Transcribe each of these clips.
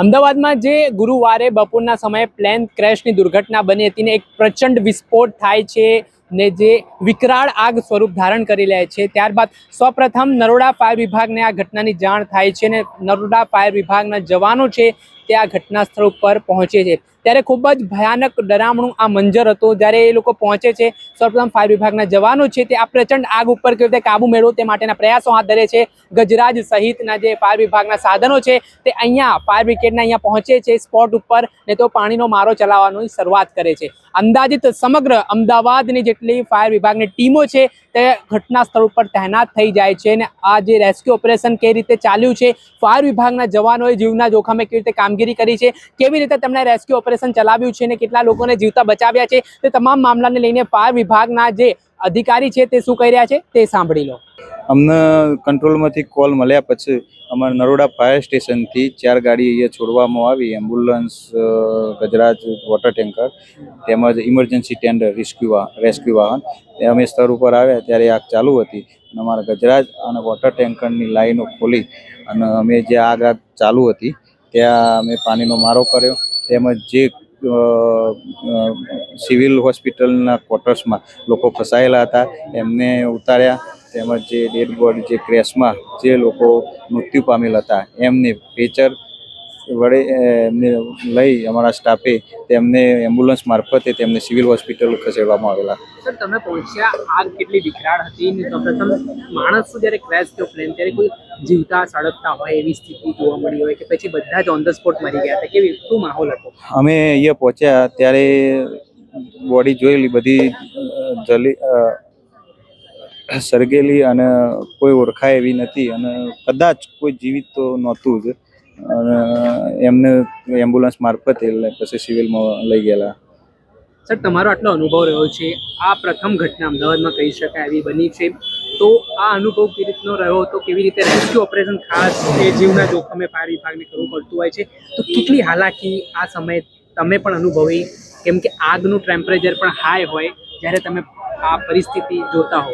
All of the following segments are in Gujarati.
અમદાવાદમાં જે ગુરુવારે બપોરના સમયે પ્લેન ક્રેશની દુર્ઘટના બની હતી ને એક પ્રચંડ વિસ્ફોટ થાય છે ને જે વિકરાળ આગ સ્વરૂપ ધારણ કરી લે છે, ત્યારબાદ સૌપ્રથમ નરોડા ફાયર વિભાગને આ ઘટનાની જાણ થાય છે ને નરોડા ફાયર વિભાગના જવાનો છે તે આ ઘટના સ્થળ ઉપર પહોંચે છે। ત્યારે ખૂબ જ ભયાનક ડરામણું આ મંજર હતો। જ્યારે એ લોકો પહોંચે છે, સૌપ્રથમ ફાયર વિભાગના જવાનો છે તે આ પ્રચંડ આગ ઉપર કેવી રીતે કાબુ મેળવો તે માટેના પ્રયાસો હાથ ધરે છે। ગજરાજ સહિતના જે ફાયર વિભાગના સાધનો છે તે અહીંયા ફાયર બ્રિગેડના અહીંયા પહોંચે છે સ્પોટ ઉપર ને તો પાણીનો મારો ચલાવવાની શરૂઆત કરે છે। અંદાજિત સમગ્ર અમદાવાદની જેટલી ફાયર વિભાગની ટીમો છે તે ઘટના સ્થળ ઉપર તૈનાત થઈ જાય છે અને આ જે રેસ્ક્યુ ઓપરેશન કેવી રીતે ચાલ્યું છે, ફાયર વિભાગના જવાનોએ જીવના જોખમે કેવી રીતે કામગીરી કરી છે, કેવી રીતે તેમણે રેસ્ક્યુ ઓપરેશન ચલાવ્યું છે અને કેટલા લોકોને જીવતા બચાવ્યા છે, તે તમામ મામલાને લઈને ફાયર વિભાગના જે અધિકારી છે તે શું કહી રહ્યા છે તે સાંભળી લો। અમને કંટ્રોલમાંથી કોલ મળ્યા પછી અમારા નરોડા ફાયર સ્ટેશનથી 4 ગાડી અહીંયા છોડવામાં આવી, એમ્બ્યુલન્સ, ગજરાજ વોટર ટેન્કર તેમજ ઇમરજન્સી ટેન્ડર રેસ્ક્યુ વાહન। અમે સ્થળ ઉપર આવ્યા ત્યારે આગ ચાલુ હતી અને અમારા ગજરાજ અને વોટર ટેન્કરની લાઈનો ખોલી અને અમે જે આગ ચાલુ હતી ત્યાં અમે પાણીનો મારો કર્યો, તેમજ જે સિવિલ હોસ્પિટલના ક્વાર્ટર્સમાં લોકો ફસાયેલા હતા એમને ઉતાર્યા, તેમજ જે ડેડ બોડી જે ક્રેશમાં જે લોકો મૃત્યુ પામેલા હતા એમને પેચર વડે એમને લઈ અમારા સ્ટાફે તેમને એમ્બ્યુલન્સ મારફતે તેમને સિવિલ હોસ્પિટલ ખસેડવામાં આવેલા। સર, તમે પહોંચ્યા, આગ કેટલી વિકરાળ હતી ને સૌપ્રથમ માણસ જ્યારે ક્રેશ થયો પ્લેન ત્યારે કોઈ જીવતા સળગતા હોય એવી સ્થિતિ જોવા મળી હોય કે પછી બધા જ ઓન ધ સ્પોટ મરી ગયા હતા, કેવી શું માહોલ હતો? અમે અહીંયા પહોંચ્યા ત્યારે બોડી જોયેલી, બધી જલી સળગેલી અને કોઈ ઓળખાય એવી નથી અને કદાચ કોઈ જીવિત તો નહોતું જ અને એમને એમ્બ્યુલન્સ મારફતે પછી સિવિલમાં લઈ ગયેલા। સર, તમારો આટલો અનુભવ રહ્યો છે, આ પ્રથમ ઘટના અમદાવાદમાં કહી શકાય એવી બની છે, તો આ અનુભવ કેવી રીતનો રહ્યો હતો? કેવી રીતે રેસ્ક્યુ ઓપરેશન ખાસ એ જીવના જોખમે ફાયર વિભાગને કરવું પડતું હોય છે, તો કેટલી હાલાકી આ સમયે તમે પણ અનુભવી, કેમ કે આગનું ટેમ્પરેચર પણ હાઈ હોય જ્યારે તમે આ પરિસ્થિતિ જોતા હો?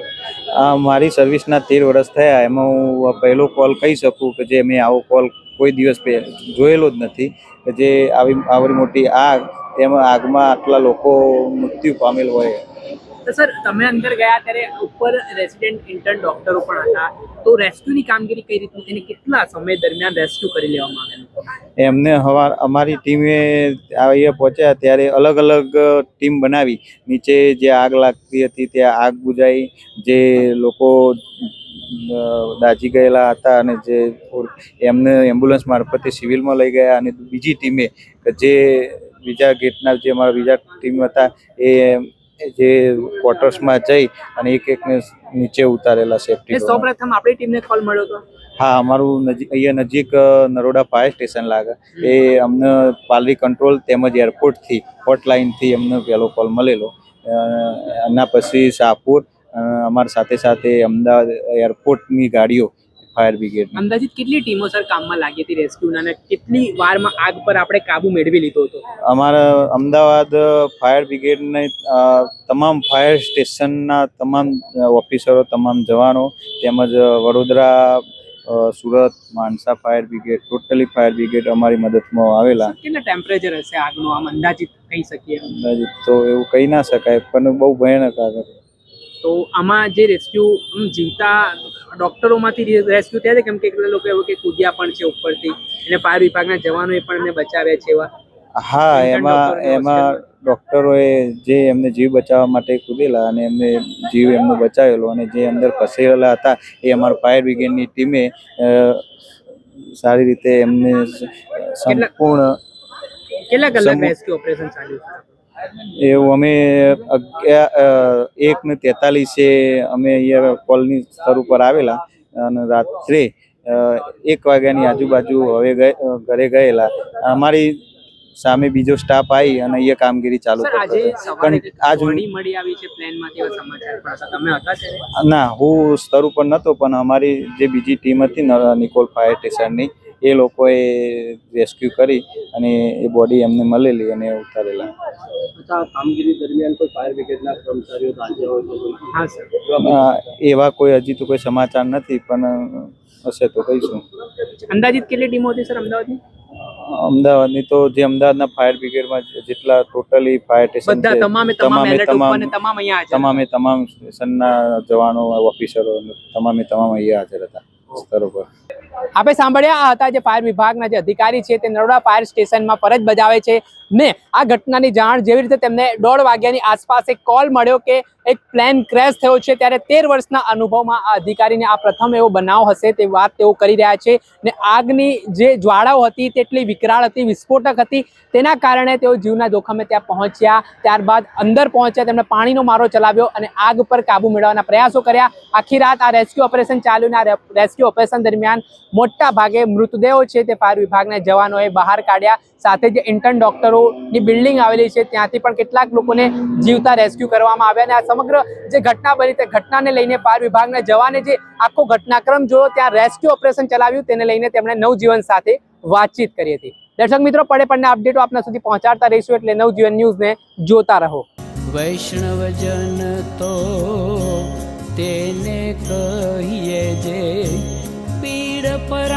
આ મારી સર્વિસના 13 વર્ષ થયા, એમાં હું પહેલો કોલ કહી શકું કે જે મેં આવો કોલ કોઈ દિવસ જોયેલો જ નથી કે જે આવી મોટી આગ, તેમાં આગમાં આટલા લોકો મૃત્યુ પામેલ હોય। તો સર, તમે અંદર ગયા ત્યારે ઉપર રેસિડેન્ટ ઇન્ટર્ન ડોક્ટરો પણ હતા, તો રેસ્ક્યુની કામગીરી કઈ રીતની તેને કેટલા સમય દરમિયાન રેસ્ક્યુ કરી લેવામાં આવેલું? એમને અમારી ટીમે અહીંયા પહોંચ્યા ત્યારે અલગ અલગ ટીમ બનાવી, નીચે જે આગ લાગતી હતી ત્યાં આગ બુઝાઈ, જે લોકો દાઝી ગયેલા હતા અને જે એમને એમ્બ્યુલન્સ મારફતે સિવિલમાં લઈ ગયા અને બીજી ટીમે જે બીજા ગેટના જે અમારા બીજા ટીમ હતા એ જે ક્વાર્ટર્સમાં જઈ અને એકને નીચે ઉતારેલા સેફટી। સૌપ્રથમ આપણી ટીમને કોલ મળ્યો હતો? હા, અમારું અહીંયા નજીક નરોડા ફાયર સ્ટેશન લાગે એ અમને પાલરી કંટ્રોલ તેમજ એરપોર્ટથી હોટલાઇનથી અમને પહેલો કોલ મળેલો। એના પછી શાહપુર, અમારી સાથે સાથે અમદાવાદ એરપોર્ટની ગાડીઓ ફાયર બ્રિગેડ। અંદાજિત કેટલી ટીમો સર કામમાં લાગી હતી રેસ્ક્યુના અને કેટલી વારમાં આગ પર આપણે કાબુ મેળવી લીધો હતો? અમારા અમદાવાદ ફાયર બ્રિગેડને તમામ ફાયર સ્ટેશનના તમામ ઓફિસરો, તમામ જવાનો તેમજ Vadodara, Surat, Mansa fire brigade, totally fire brigade અમારી મદદમાં આવેલા। કેટલા ટેમ્પરેચર હશે આગનું આમ અંદાજિત કહી શકીએ? અંદાજિત તો એવું કહી ના શકાય, પણ બહુ ભયાનક આગ હતી। તો આમાં જે રેસ્ક્યુ જીવતા ડોક્ટરોમાંથી રેસ્ક્યુ થયા છે, કેમ કે કેટલા લોકો એવું કે કૂદ્યા પણ છે ઉપરથી અને ફાયર વિભાગના જવાનોએ પણ એમને બચાવ્યા છે એવા? હા, એમાં ડૉક્ટરોએ જે એમને જીવ બચાવવા માટે કૂદેલા અને એમને જીવ એમનો બચાવેલો અને જે અંદર ફસાયેલા હતા એ અમારા ફાયર બ્રિગેડની ટીમે સારી રીતે એમને સંપૂર્ણ કેટલા કલાક રેસ્ક્યુ ઓપરેશન ચાલ્યું? એવું અમે 1:43 અમે અહીંયા કોલની સ્થળ ઉપર આવેલા અને રાત્રે 1 વાગ્યાની આજુબાજુ હવે ઘરે ગયેલા। અમારી સામે બીજો સ્ટાફ આવી અને અહીંયા કામગીરી ચાલુ ના, હું સ્થળ ઉપર નહોતો, પણ અમારી જે બીજી ટીમ હતી નિકોલ ફાયર સ્ટેશનની એ લોકોએ રેસ્ક્યુ કરી અને એ બોડી એમને મળેલી અને ઉતારેલા। કામગીરી દરમિયાન કોઈ ફાયર બ્રિગેડના કર્મચારીઓ દાઝ્યા હોય? હા સર, એવા કોઈ હજી તો કોઈ સમાચાર નથી, પણ હશે તો કહીશું। અંદાજિત કેટલી ટીમો હતી સર અમદાવાદની? અમદાવાદની તો જે અમદાવાદના ફાયર બ્રિગેડમાં જેટલા ટોટલી ફાયર સ્ટેશન બધા છે તમામ alert ઉપર અને તમામ અહીંયા હાજર હતા. તમામ સ્ટેશનના જવાનો ઓફિસરો તમામ અહીંયા હાજર હતા સ્થળ ઉપર. આપણે સાંભળ્યા આ હતા જે ફાયર વિભાગના જે અધિકારી છે તે નરોડા ફાયર સ્ટેશનમાં ફરજ બજાવે છે ને આ ઘટનાની જાણ જેવી રીતે તેમને 1:30 વાગ્યાની આસપાસ એક કોલ મળ્યો કે એક પ્લેન ક્રેશ થયો છે ત્યારે 13 વર્ષના અનુભવમાં આ અધિકારીને આ પ્રથમ એવો બનાવ હશે તે વાત તેઓ કરી રહ્યા છે ને આગની જે જ્વાળાઓ હતી તેટલી વિકરાળ હતી, વિસ્ફોટક હતી, તેના કારણે તેઓ જીવના જોખમે ત્યાં પહોંચ્યા. ત્યારબાદ અંદર પહોંચ્યા, તેમણે પાણીનો મારો ચલાવ્યો અને આગ પર કાબુ મેળવવાના પ્રયાસો કર્યા. આખી રાત આ રેસ્ક્યુ ઓપરેશન ચાલ્યું ને આ રેસ્ક્યુ ઓપરેશન દરમિયાન મોટા ભાગે મૃતદેહો છે તે ફાયર વિભાગના જવાનોએ બહાર કાઢ્યા. સાથે જે ઇન્ટર્ન ડોક્ટરોની બિલ્ડિંગ આવેલી છે ત્યાંથી પણ કેટલાક લોકોને જીવતા રેસ્ક્યુ કરવામાં આવ્યા. અને આ સમગ્ર જે ઘટના બની તે ઘટનાને લઈને ફાયર વિભાગના જવાને જે આખો ઘટનાક્રમ જોયો, ત્યાં રેસ્ક્યુ ઓપરેશન ચલાવ્યું, તેને લઈને તેમણે નવજીવન સાથે વાતચીત કરી હતી. દર્શક મિત્રો, પડે પડના અપડેટો આપના સુધી પહોંચાડતા રહીશું, એટલે નવજીવન ન્યૂઝને જોતા રહો. વૈષ્ણવજન તો તેને કહીએ જે પીડ પર